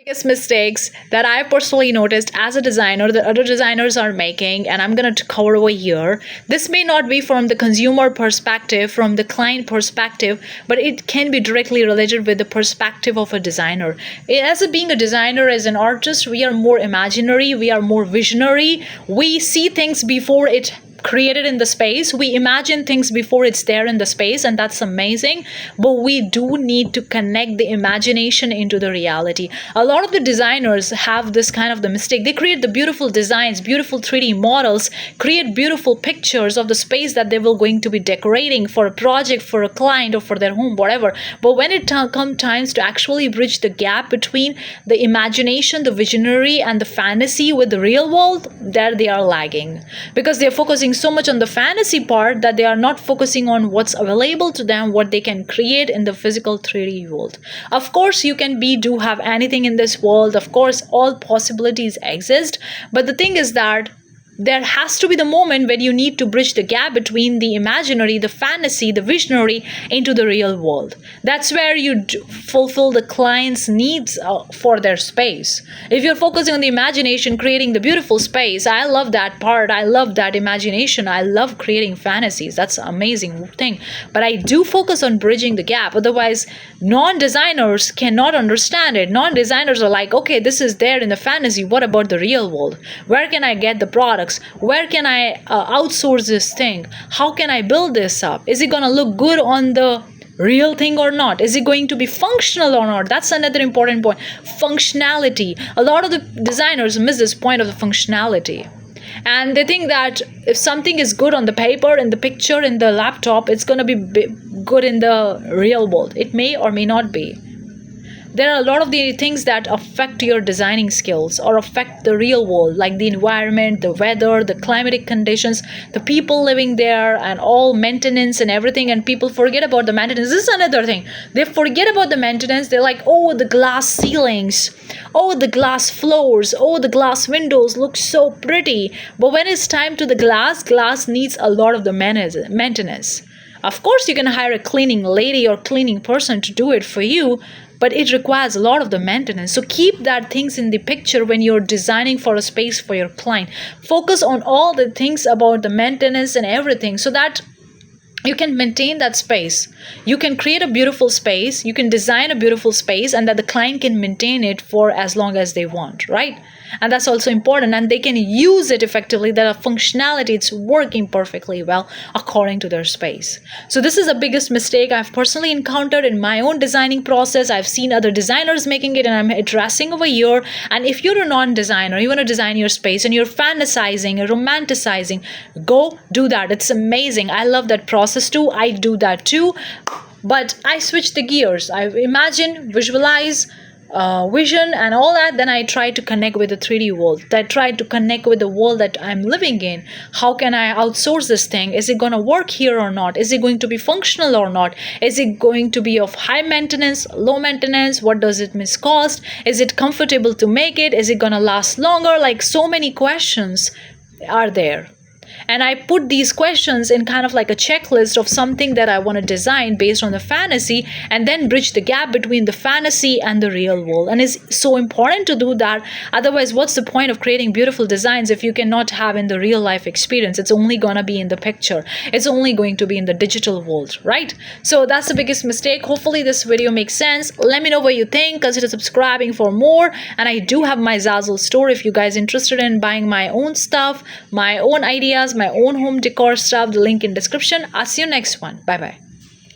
Biggest mistakes that I personally noticed as a designer that other designers are making, and I'm going to cover over here. This may not be from the consumer perspective, from the client perspective, but it can be directly related with the perspective of a designer. As a being a designer, as an artist, we are more imaginary, we are more visionary. We see things before it created in the space. We imagine things before it's there in the space, and that's amazing. But we do need to connect the imagination into the reality. A lot of the designers have this kind of the mistake. They create the beautiful designs, beautiful 3D models, create beautiful pictures of the space that they will going to be decorating for a project, for a client, or for their home, whatever. But when it comes times to actually bridge the gap between the imagination, the visionary, and the fantasy with the real world, there they are lagging, because they're focusing so much on the fantasy part that they are not focusing on what's available to them, what they can create in the physical 3D world. Of course, you can do have anything in this world. Of course, all possibilities exist. But the thing is that there has to be the moment when you need to bridge the gap between the imaginary, the fantasy, the visionary into the real world. That's where you fulfill the client's needs for their space. If you're focusing on the imagination, creating the beautiful space, I love that part. I love that imagination. I love creating fantasies. That's an amazing thing. But I do focus on bridging the gap. Otherwise, non-designers cannot understand it. Non-designers are like, okay, this is there in the fantasy. What about the real world? Where can I get the product? Where can I outsource this thing? How can I build this up? Is it going to look good on the real thing or not? Is it going to be functional or not? That's another important point. Functionality. A lot of the designers miss this point of the functionality. And they think that if something is good on the paper, in the picture, in the laptop, it's going to be good in the real world. It may or may not be. There are a lot of the things that affect your designing skills or affect the real world, like the environment, the weather, the climatic conditions, the people living there, and all maintenance and everything. And people forget about the maintenance. This is another thing. They forget about the maintenance. They're like, oh, the glass ceilings, oh, the glass floors, oh, the glass windows look so pretty. But when it's time to the glass needs a lot of the maintenance. Of course, you can hire a cleaning lady or cleaning person to do it for you, but it requires a lot of the maintenance. So keep that things in the picture when you're designing for a space for your client. Focus on all the things about the maintenance and everything, so that you can maintain that space. You can create a beautiful space, you can design a beautiful space, and that the client can maintain it for as long as they want, right? And that's also important, and they can use it effectively, that functionality, it's working perfectly well according to their space. So this is the biggest mistake I've personally encountered in my own designing process. I've seen other designers making it, and I'm addressing over here. And if you're a non-designer, you want to design your space and you're fantasizing and romanticizing, go do that. It's amazing. I love that process too. I do that too. But I switch the gears. I imagine, visualize, vision and all that. Then I try to connect with the 3D world. I try to connect with the world that I'm living in. How can I outsource this thing? Is it going to work here or not? Is it going to be functional or not? Is it going to be of high maintenance, low maintenance? What does it cost? Is it comfortable to make it? Is it going to last longer? Like, so many questions are there. And I put these questions in kind of like a checklist of something that I want to design based on the fantasy, and then bridge the gap between the fantasy and the real world. And it's so important to do that. Otherwise, what's the point of creating beautiful designs if you cannot have in the real life experience? It's only going to be in the picture. It's only going to be in the digital world, right? So that's the biggest mistake. Hopefully this video makes sense. Let me know what you think. Consider subscribing for more. And I do have my Zazzle store if you guys interested in buying my own stuff, my own ideas, my own home decor stuff. The link in description. I'll see you next one. Bye bye.